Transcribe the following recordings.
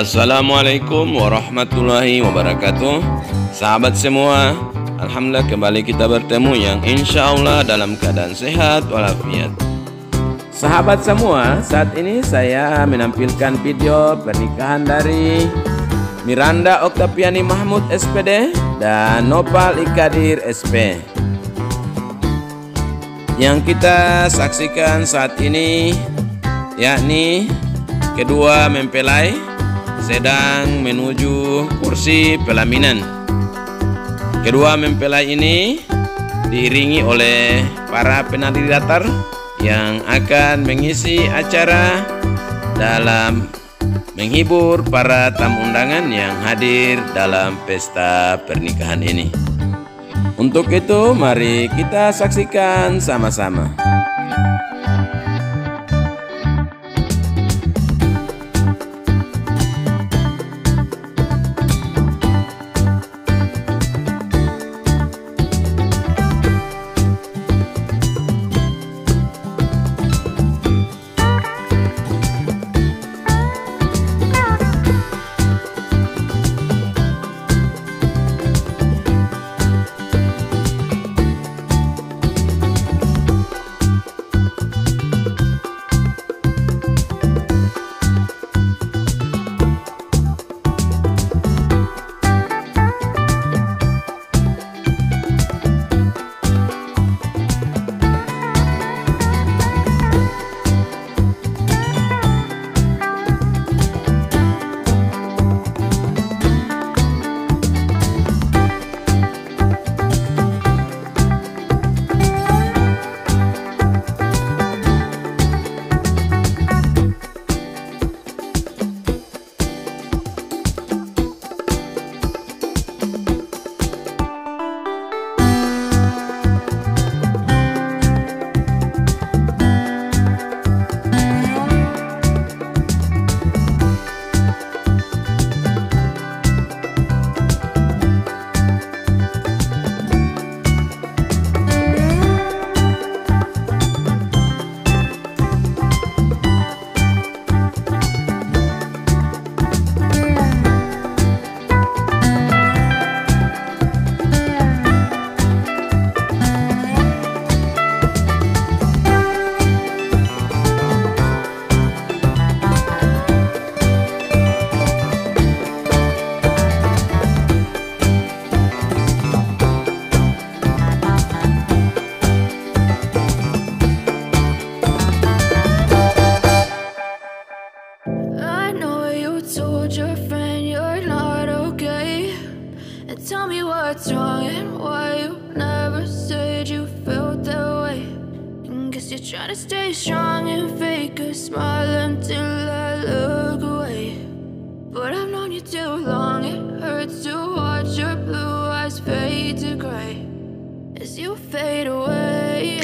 Assalamualaikum warahmatullahi wabarakatuh. Sahabat semua, alhamdulillah kembali kita bertemu yang insya Allah dalam keadaan sehat walafiat. Sahabat semua, saat ini saya menampilkan video pernikahan dari Miranda Oktaviani Mahmud S.Pd dan Noval Kadir S.P. Yang kita saksikan saat ini yakni kedua mempelai sedang menuju kursi pelaminan. Kedua mempelai ini diiringi oleh para penari datar yang akan mengisi acara dalam menghibur para tamu undangan yang hadir dalam pesta pernikahan ini. Untuk itu, mari kita saksikan sama-sama. Tell me what's wrong and why you never said you felt that way. And guess you're trying to stay strong and fake a smile until I look away. But I've known you too long, it hurts to watch your blue eyes fade to gray as you fade away.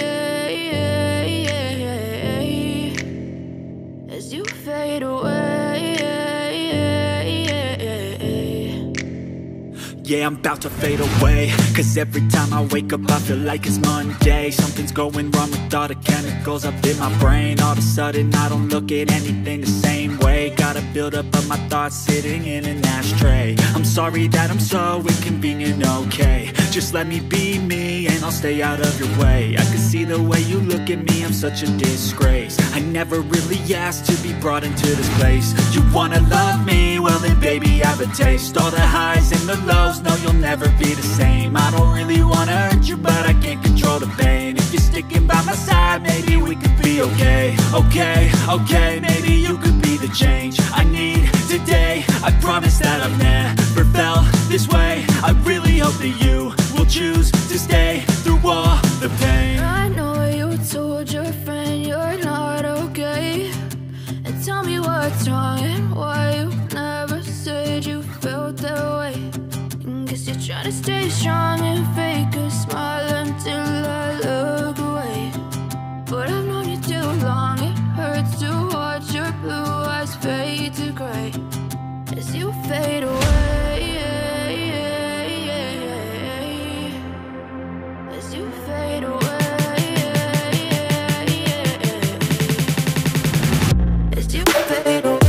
As you fade away. Yeah, I'm about to fade away, cause every time I wake up I feel like it's Monday. Something's going wrong with all the chemicals up in my brain. All of a sudden I don't look at anything the same way. Got a buildup of my thoughts sitting in an ashtray. I'm sorry that I'm so inconvenient, okay. Just let me be me and I'll stay out of your way. I can see the way you look at me, I'm such a disgrace. I never really asked to be brought into this place. You wanna love me? Well then baby I have a taste. All the highs and the lows, no you'll never be the same. I don't really wanna hurt you but I can't control the pain. If you're sticking by my side maybe we could be okay. Okay, maybe you could be the change I need today. I promise that I've never felt this way. I really hope that you will choose to stay through all the pain. I know you told your friend you're not okay, and tell me what's wrong and why you never said you felt that way. And guess you're trying to stay strong and fake a smile until I look away. But I've known you too long, it hurts to watch your blue eyes fade to gray as you fade away. As you fade away. As you fade away.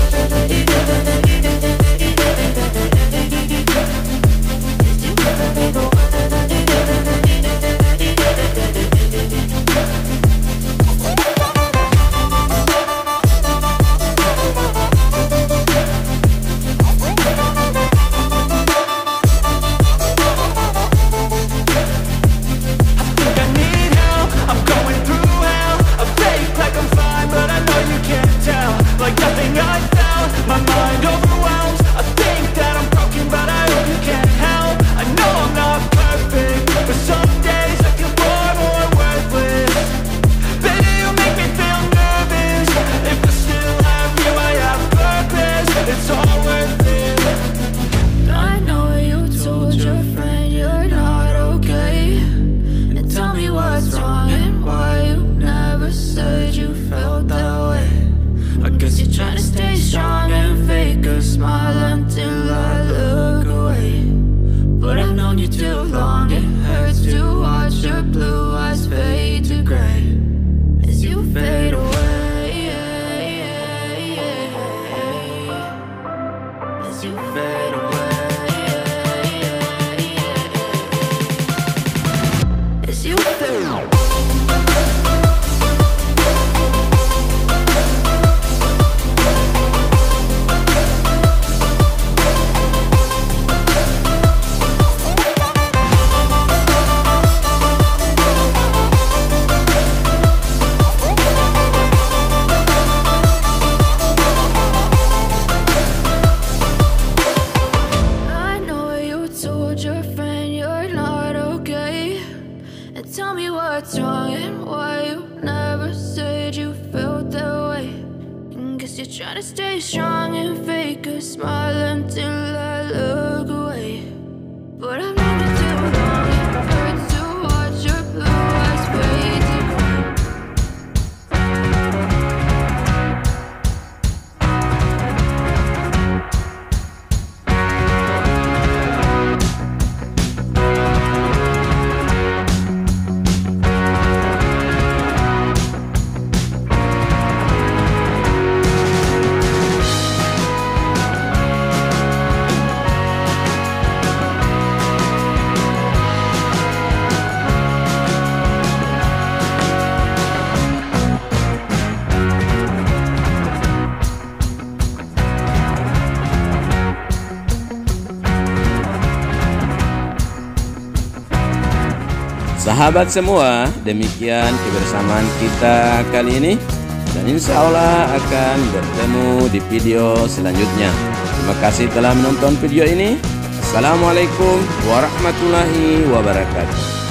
stay strong and fake a smile until I look away. But I've known you too long, it hurts to watch your blue eyes fade to gray. Sahabat semua, demikian kebersamaan kita kali ini, dan insya Allah akan bertemu di video selanjutnya. Terima kasih telah menonton video ini. Assalamualaikum warahmatullahi wabarakatuh.